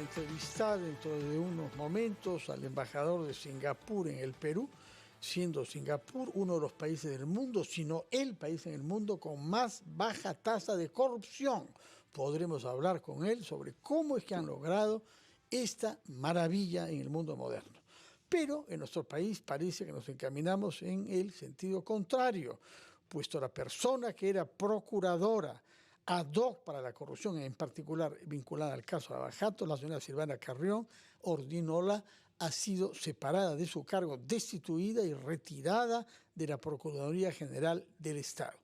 a entrevistar dentro de unos momentos al embajador de Singapur en el Perú, siendo Singapur uno de los países del mundo, sino el país en el mundo con más baja tasa de corrupción. Podremos hablar con él sobre cómo es que han logrado esta maravilla en el mundo moderno. Pero en nuestro país parece que nos encaminamos en el sentido contrario, puesto la persona que era procuradora ad hoc para la corrupción, en particular vinculada al caso Lava Jato, la señora Silvana Carrión Ordinola, ha sido separada de su cargo, destituida y retirada de la Procuraduría General del Estado.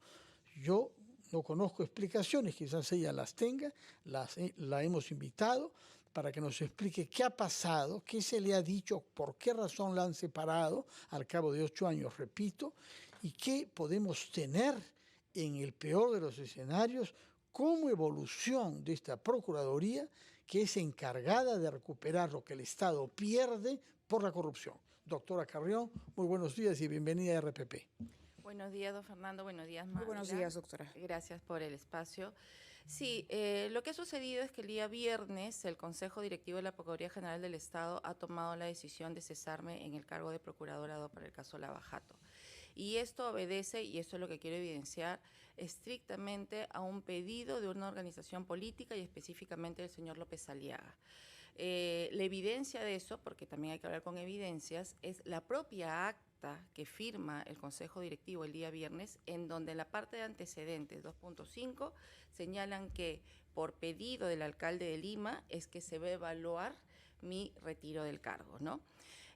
Yo no conozco explicaciones, quizás ella las tenga, la hemos invitado para que nos explique qué ha pasado, qué se le ha dicho, por qué razón la han separado al cabo de 8 años, repito, y qué podemos tener en el peor de los escenarios como evolución de esta Procuraduría que es encargada de recuperar lo que el Estado pierde por la corrupción. Doctora Carrión, muy buenos días y bienvenida a RPP. Buenos días, don Fernando. Buenos días, Magda. Muy buenos días, doctora. Gracias por el espacio. Sí, lo que ha sucedido es que el día viernes el Consejo Directivo de la Procuraduría General del Estado ha tomado la decisión de cesarme en el cargo de procuradora para el caso Lava Jato. Y esto obedece, y esto es lo que quiero evidenciar, estrictamente a un pedido de una organización política y específicamente del señor López Aliaga. La evidencia de eso, porque también hay que hablar con evidencias, es la propia acta que firma el Consejo Directivo el día viernes, en donde la parte de antecedentes 2.5 señalan que por pedido del alcalde de Lima es que se va a evaluar mi retiro del cargo, ¿no?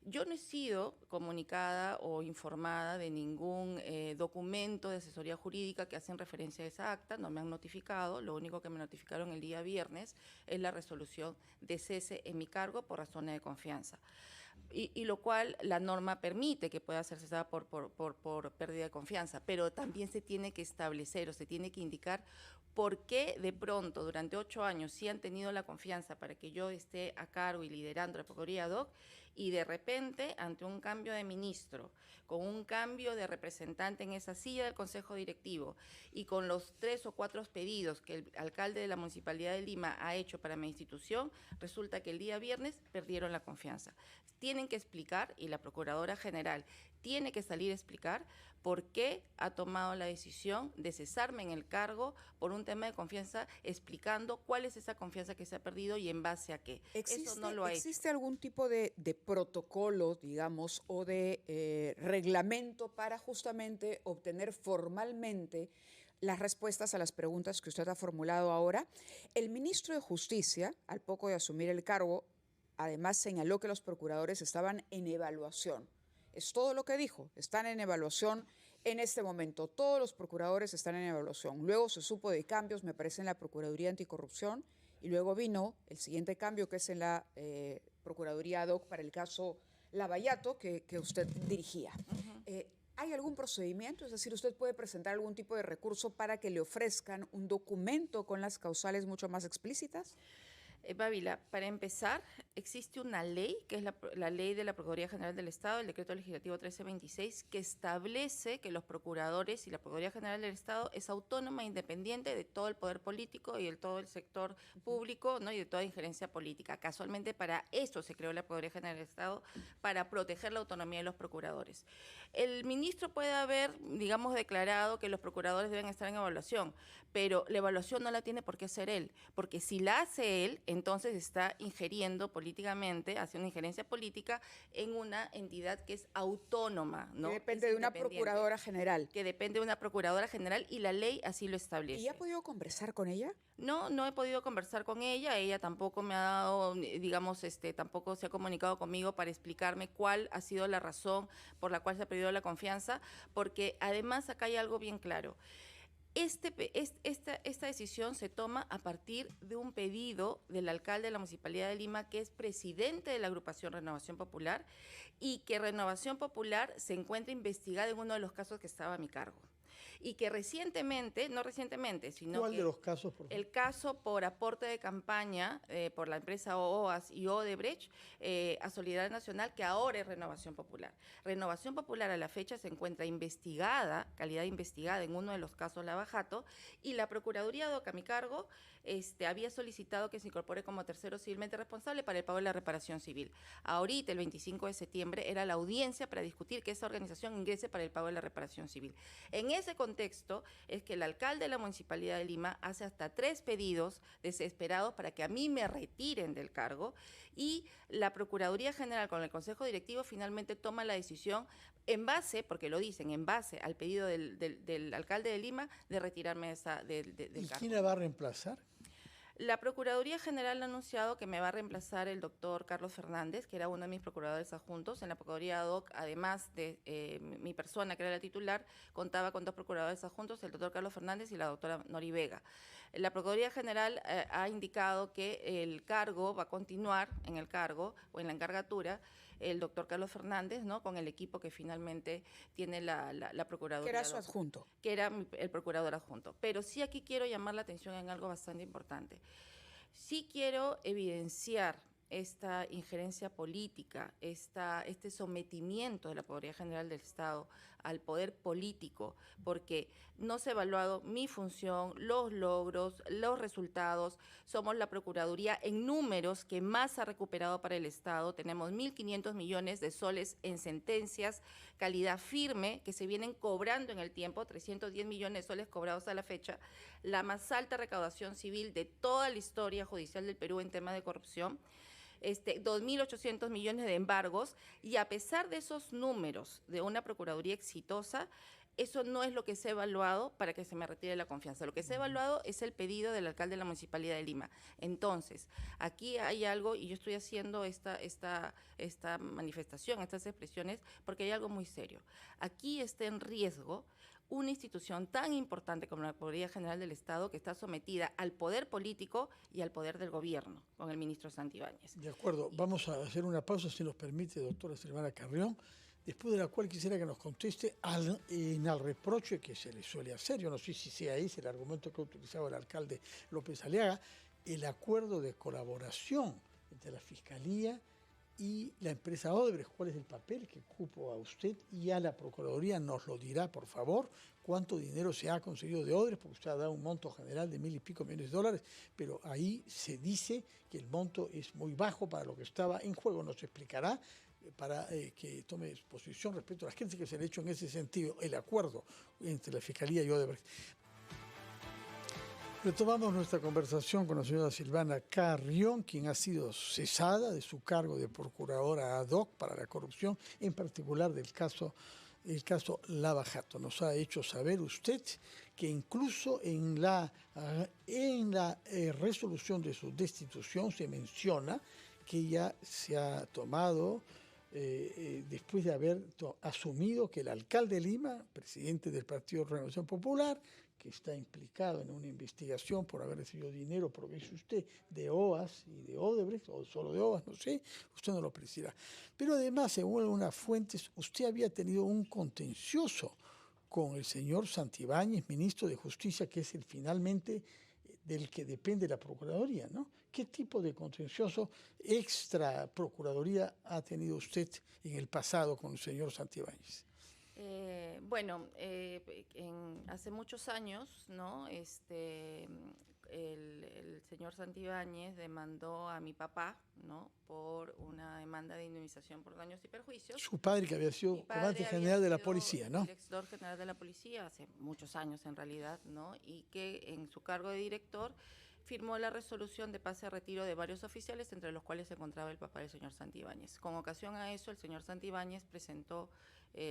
Yo no he sido comunicada o informada de ningún documento de asesoría jurídica que hacen referencia a esa acta, no me han notificado, lo único que me notificaron el día viernes es la resolución de cese en mi cargo por razones de confianza. Y lo cual la norma permite que pueda ser cesada por pérdida de confianza, pero también se tiene que establecer o se tiene que indicar por qué de pronto durante 8 años sí han tenido la confianza para que yo esté a cargo y liderando la Procuraduría ad hoc y de repente ante un cambio de ministro, con un cambio de representante en esa silla del Consejo Directivo y con los 3 o 4 pedidos que el alcalde de la Municipalidad de Lima ha hecho para mi institución, resulta que el día viernes perdieron la confianza. Tienen que explicar, y la Procuradora General tiene que salir a explicar por qué ha tomado la decisión de cesarme en el cargo por un tema de confianza, explicando cuál es esa confianza que se ha perdido y en base a qué. Eso no lo ha hecho. ¿Existe algún tipo de protocolo, digamos, o de reglamento para justamente obtener formalmente las respuestas a las preguntas que usted ha formulado ahora? El ministro de Justicia, al poco de asumir el cargo, además señaló que los procuradores estaban en evaluación. Es todo lo que dijo, están en evaluación en este momento, todos los procuradores están en evaluación. Luego se supo de cambios, me parece, en la Procuraduría Anticorrupción, y luego vino el siguiente cambio, que es en la Procuraduría ad hoc para el caso Lava Jato, que usted dirigía. ¿Hay algún procedimiento? Es decir, ¿usted puede presentar algún tipo de recurso para que le ofrezcan un documento con las causales mucho más explícitas? Bávila, para empezar, existe una ley, que es la ley de la Procuraduría General del Estado, el decreto legislativo 1326, que establece que los procuradores y la Procuraduría General del Estado es autónoma e independiente de todo el poder político y de todo el sector público, ¿no? Y de toda injerencia política. Casualmente para eso se creó la Procuraduría General del Estado, para proteger la autonomía de los procuradores. El ministro puede haber, digamos, declarado que los procuradores deben estar en evaluación, pero la evaluación no la tiene por qué hacer él, porque si la hace él, entonces está ingiriendo políticamente, hace una injerencia política en una entidad que es autónoma, ¿no? Que depende de una procuradora general. Que depende de una procuradora general y la ley así lo establece. ¿Y ha podido conversar con ella? No, no he podido conversar con ella tampoco me ha dado, digamos, tampoco se ha comunicado conmigo para explicarme cuál ha sido la razón por la cual se ha perdido la confianza, porque además acá hay algo bien claro. Esta decisión se toma a partir de un pedido del alcalde de la Municipalidad de Lima, que es presidente de la agrupación Renovación Popular, y que Renovación Popular se encuentra investigada en uno de los casos que estaba a mi cargo. y que recientemente, no recientemente, sino ¿Cuál que de los casos, por favor? el caso por aporte de campaña por la empresa OAS y Odebrecht a Solidaridad Nacional, que ahora es Renovación Popular. Renovación Popular a la fecha se encuentra investigada, calidad investigada en uno de los casos Lava-Jato, y la Procuraduría DOC a mi cargo había solicitado que se incorpore como tercero civilmente responsable para el pago de la reparación civil. Ahorita, el 25 de septiembre, era la audiencia para discutir que esa organización ingrese para el pago de la reparación civil. En ese contexto es que el alcalde de la Municipalidad de Lima hace hasta 3 pedidos desesperados para que a mí me retiren del cargo, y la Procuraduría General con el Consejo Directivo finalmente toma la decisión en base, porque lo dicen, en base al pedido del alcalde de Lima de retirarme del ¿Y cargo. quién la va a reemplazar? La Procuraduría General ha anunciado que me va a reemplazar el doctor Carlos Fernández, que era uno de mis procuradores adjuntos. En la Procuraduría DOC, además de mi persona, que era la titular, contaba con 2 procuradores adjuntos, el doctor Carlos Fernández y la doctora Nori Vega. La Procuraduría General ha indicado que el cargo va a continuar en el cargo o en la encargatura el doctor Carlos Fernández, ¿no?, con el equipo que finalmente tiene la Procuraduría. Que era su DOC, adjunto. que era el procurador adjunto. Pero sí aquí quiero llamar la atención en algo bastante importante. Sí quiero evidenciar esta injerencia política, este sometimiento de la Procuraduría General del Estado al poder político, porque no se ha evaluado mi función, los logros, los resultados. Somos la Procuraduría en números que más ha recuperado para el Estado. Tenemos 1.500 millones de soles en sentencias, calidad firme, que se vienen cobrando en el tiempo, 310 millones de soles cobrados a la fecha, la más alta recaudación civil de toda la historia judicial del Perú en temas de corrupción. 2.800 millones de embargos, y a pesar de esos números de una Procuraduría exitosa, eso no es lo que se ha evaluado para que se me retire la confianza. Lo que se ha evaluado es el pedido del alcalde de la Municipalidad de Lima. Entonces, aquí hay algo, y yo estoy haciendo esta manifestación, estas expresiones, porque hay algo muy serio. Aquí está en riesgo una institución tan importante como la Procuraduría General del Estado, que está sometida al poder político y al poder del gobierno, con el ministro Santibáñez. De acuerdo, vamos a hacer una pausa, si nos permite, doctora Silvana Carrión, después de la cual quisiera que nos conteste al reproche que se le suele hacer. Yo no sé si sea ese el argumento que ha utilizado el alcalde López Aliaga, el acuerdo de colaboración entre la Fiscalía y la empresa Odebrecht. ¿Cuál es el papel que ocupa a usted y a la Procuraduría? Nos lo dirá, por favor, cuánto dinero se ha conseguido de Odebrecht, porque usted ha dado un monto general de $1.000 y pico millones de dólares, pero ahí se dice que el monto es muy bajo para lo que estaba en juego. Nos explicará para que tome posición respecto a las críticas que se le ha hecho en ese sentido, el acuerdo entre la Fiscalía y Odebrecht. Retomamos nuestra conversación con la señora Silvana Carrión, quien ha sido cesada de su cargo de procuradora ad hoc para la corrupción, en particular el caso Lava-Jato. Nos ha hecho saber usted que incluso en la resolución de su destitución se menciona que ella se ha tomado después de haber asumido que el alcalde de Lima, presidente del Partido de Renovación Popular, que está implicado en una investigación por haber recibido dinero, por lo que dice usted, de OAS y de Odebrecht, o solo de OAS, no sé, usted no lo precisará. Pero además, según algunas fuentes, usted había tenido un contencioso con el señor Santibáñez, ministro de Justicia, que es el finalmente del que depende la Procuraduría, ¿no? ¿Qué tipo de contencioso extra Procuraduría ha tenido usted en el pasado con el señor Santibáñez? Hace muchos años, ¿no? El señor Santibáñez demandó a mi papá, ¿no?, por una demanda de indemnización por daños y perjuicios. Su padre, que había sido comandante general de la policía, ¿no? Director general de la policía hace muchos años en realidad, ¿no? Y que en su cargo de director firmó la resolución de pase a retiro de varios oficiales, entre los cuales se encontraba el papá del señor Santibáñez. Con ocasión a eso, el señor Santibáñez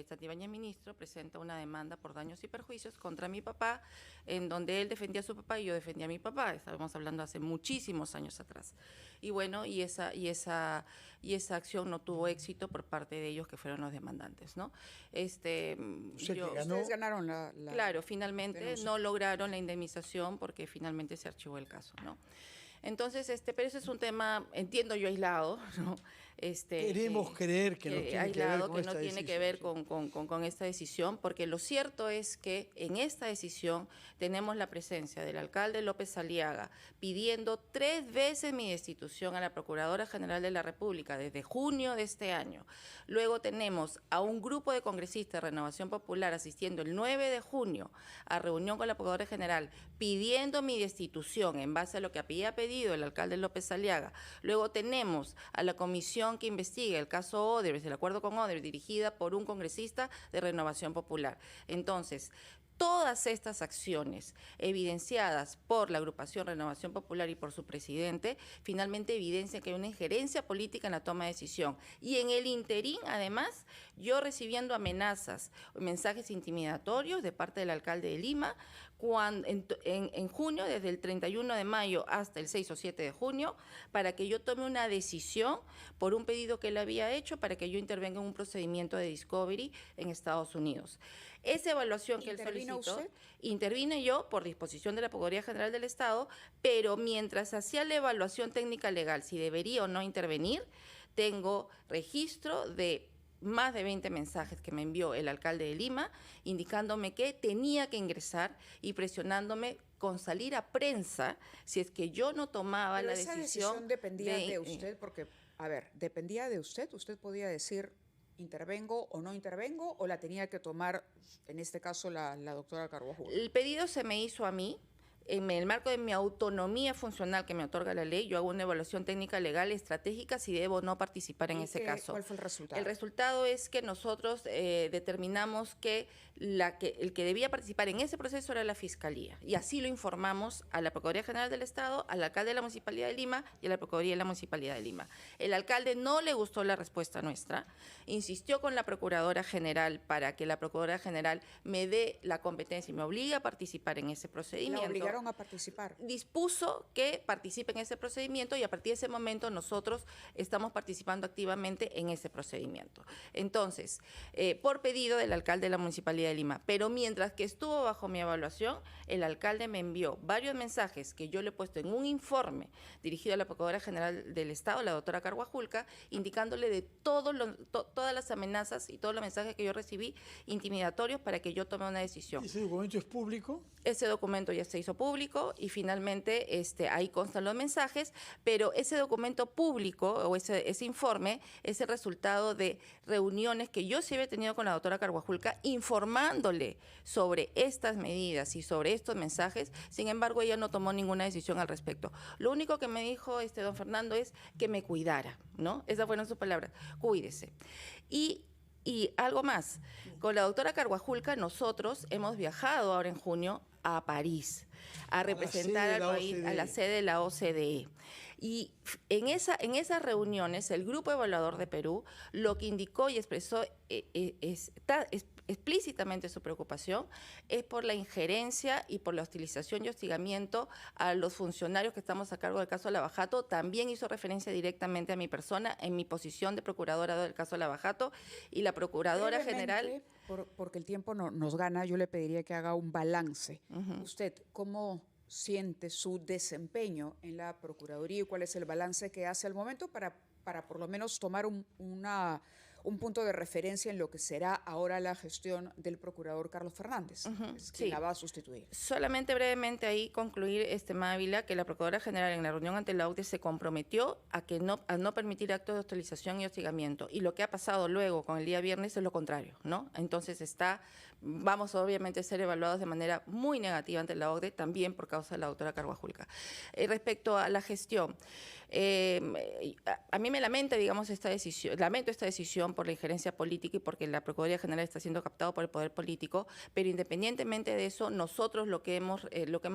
Santibáñez ministro presenta una demanda por daños y perjuicios contra mi papá, en donde él defendía a su papá y yo defendía a mi papá. Estábamos hablando hace muchísimos años atrás. Y bueno, y esa acción no tuvo éxito por parte de ellos, que fueron los demandantes, ¿no? Ustedes ganaron la Claro, finalmente denuncia. no lograron la indemnización porque finalmente se archivó el caso, ¿no? Entonces, pero ese es un tema, entiendo yo, aislado, ¿no? Queremos creer que no tiene aislado, que ver con que no esta tiene que decisión, ver con esta decisión, porque lo cierto es que en esta decisión tenemos la presencia del alcalde López Aliaga pidiendo 3 veces mi destitución a la Procuradora General de la República desde junio de este año. Luego tenemos a un grupo de congresistas de Renovación Popular asistiendo el 9 de junio a reunión con la Procuradora General pidiendo mi destitución en base a lo que había pedido el alcalde López Aliaga. Luego tenemos a la comisión que investiga el caso Odebrecht, el acuerdo con Odebrecht, dirigida por un congresista de Renovación Popular. Entonces, todas estas acciones evidenciadas por la agrupación Renovación Popular y por su presidente, finalmente evidencian que hay una injerencia política en la toma de decisión. Y en el interín, además, yo recibiendo amenazas, mensajes intimidatorios de parte del alcalde de Lima, en junio, desde el 31 de mayo hasta el 6 o 7 de junio, para que yo tome una decisión por un pedido que él había hecho para que yo intervenga en un procedimiento de discovery en Estados Unidos. Esa evaluación que él solicitó, intervine yo por disposición de la Procuraduría General del Estado, pero mientras hacía la evaluación técnica legal, si debería o no intervenir, tengo registro de más de 20 mensajes que me envió el alcalde de Lima, indicándome que tenía que ingresar y presionándome con salir a prensa si es que yo no tomaba Pero la esa decisión dependía de usted, porque, a ver, dependía de usted. Usted podía decir, intervengo o no intervengo, o la tenía que tomar, en este caso, la doctora Carvajal. El pedido se me hizo a mí. En el marco de mi autonomía funcional que me otorga la ley, yo hago una evaluación técnica legal estratégica si debo o no participar en ese caso. ¿Cuál fue el resultado? El resultado es que nosotros determinamos que el que debía participar en ese proceso era la Fiscalía. Y así lo informamos a la Procuraduría General del Estado, al alcalde de la Municipalidad de Lima y a la Procuraduría de la Municipalidad de Lima. El alcalde no le gustó la respuesta nuestra, insistió con la Procuradora General para que la Procuradora General me dé la competencia y me obligue a participar en ese procedimiento. ¿La obligaron a participar? Dispuso que participe en ese procedimiento y a partir de ese momento nosotros estamos participando activamente en ese procedimiento. Entonces, por pedido del alcalde de la Municipalidad de Lima, pero mientras que estuvo bajo mi evaluación, el alcalde me envió varios mensajes que yo le he puesto en un informe dirigido a la Procuradora General del Estado, la doctora Carvajal, indicándole de todas las amenazas y todos los mensajes que yo recibí intimidatorios para que yo tome una decisión. ¿Ese documento es público? Ese documento ya se hizo público y finalmente ahí constan los mensajes, pero ese documento público o ese informe es el resultado de reuniones que yo sí había tenido con la doctora Carvajal informándole sobre estas medidas y sobre estos mensajes. Sin embargo, ella no tomó ninguna decisión al respecto. Lo único que me dijo don Fernando es que me cuidara, ¿no? Esas fueron sus palabras, cuídese. Y algo más, con la doctora Carvajal nosotros hemos viajado ahora en junio a París a representar al país a la sede de la OCDE. Y en esas reuniones, el Grupo Evaluador de Perú lo que indicó y expresó explícitamente su preocupación es por la injerencia y por la hostilización y hostigamiento a los funcionarios que estamos a cargo del caso Lavajato. También hizo referencia directamente a mi persona en mi posición de procuradora del caso Lavajato y la Procuradora General. Porque el tiempo nos gana, yo le pediría que haga un balance. Usted, ¿cómo siente su desempeño en la Procuraduría y cuál es el balance que hace al momento para por lo menos tomar un punto de referencia en lo que será ahora la gestión del procurador Carlos Fernández, quien la va a sustituir? Solamente brevemente ahí concluir, Mávila, que la Procuradora General en la reunión ante la OCDE se comprometió a no permitir actos de hostilización y hostigamiento. Y lo que ha pasado luego con el día viernes es lo contrario, ¿no? Entonces vamos obviamente a ser evaluados de manera muy negativa ante la OCDE, también por causa de la doctora Carvajal. Respecto a la gestión, a mí me lamenta, digamos, esta decisión por la injerencia política y porque la Procuraduría General está siendo captado por el poder político, pero independientemente de eso, nosotros lo que hemos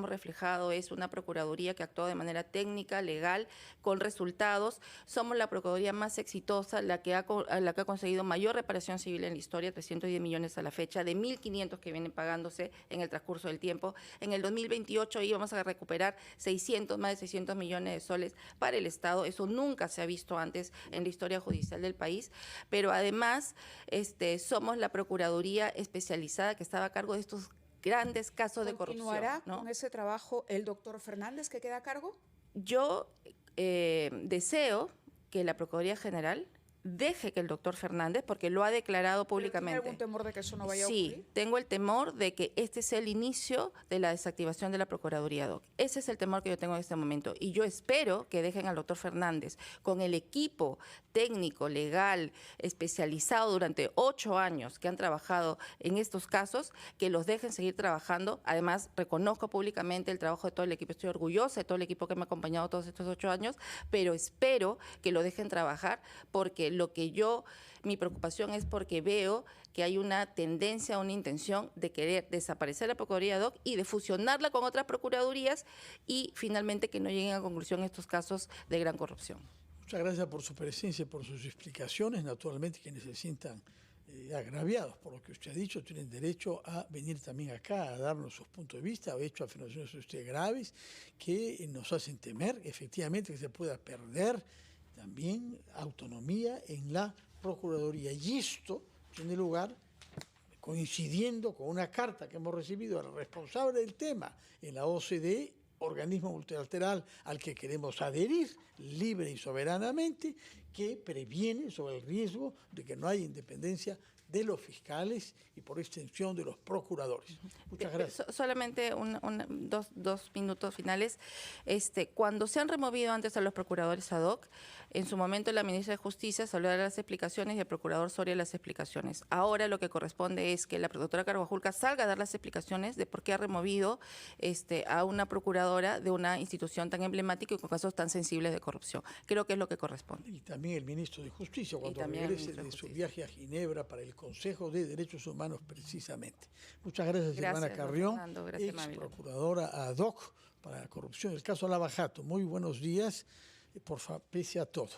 reflejado es una Procuraduría que actúa de manera técnica, legal, con resultados. Somos la Procuraduría más exitosa, la que ha conseguido mayor reparación civil en la historia, 310 millones a la fecha, de 1.500 que vienen pagándose en el transcurso del tiempo. En el 2028 íbamos a recuperar más de 600 millones de soles para el Estado. Eso nunca se ha visto antes en la historia judicial del país, pero además somos la Procuraduría especializada que estaba a cargo de estos grandes casos de corrupción. ¿Continuará con ese trabajo el doctor Fernández que queda a cargo? Yo deseo que la Procuraduría General deje que el doctor Fernández, porque lo ha declarado públicamente. ¿Tiene algún temor de que eso no vaya a ocurrir? Sí, tengo el temor de que este sea el inicio de la desactivación de la Procuraduría, Doc. Ese es el temor que yo tengo en este momento. Y yo espero que dejen al doctor Fernández con el equipo técnico, legal, especializado durante 8 años que han trabajado en estos casos, que los dejen seguir trabajando. Además, reconozco públicamente el trabajo de todo el equipo. Estoy orgullosa de todo el equipo que me ha acompañado todos estos 8 años, pero espero que lo dejen trabajar, porque mi preocupación es porque veo que hay una tendencia, una intención de querer desaparecer la Procuraduría, Doc, y de fusionarla con otras procuradurías y finalmente que no lleguen a conclusión estos casos de gran corrupción. Muchas gracias por su presencia y por sus explicaciones. Naturalmente, quienes se sientan agraviados por lo que usted ha dicho tienen derecho a venir también acá a darnos sus puntos de vista. Ha hecho afirmaciones usted graves que nos hacen temer efectivamente que se pueda perder también autonomía en la Procuraduría. Y esto tiene lugar coincidiendo con una carta que hemos recibido al responsable del tema en la OCDE, organismo multilateral al que queremos adherir libre y soberanamente, que previene sobre el riesgo de que no haya independencia de los fiscales y por extensión de los procuradores. Muchas gracias. Solamente dos minutos finales. Cuando se han removido antes a los procuradores ad hoc, en su momento la ministra de Justicia salió a dar las explicaciones y el procurador Soria las explicaciones. Ahora lo que corresponde es que la doctora Carvajulca salga a dar las explicaciones de por qué ha removido a una procuradora de una institución tan emblemática y con casos tan sensibles de corrupción. Creo que es lo que corresponde. Y también el ministro de Justicia, cuando regrese de su viaje a Ginebra para el Consejo de Derechos Humanos precisamente. Muchas gracias, hermana Carrión, ex procuradora ad hoc para la corrupción. El caso Lava Jato. Muy buenos días, pese a todo.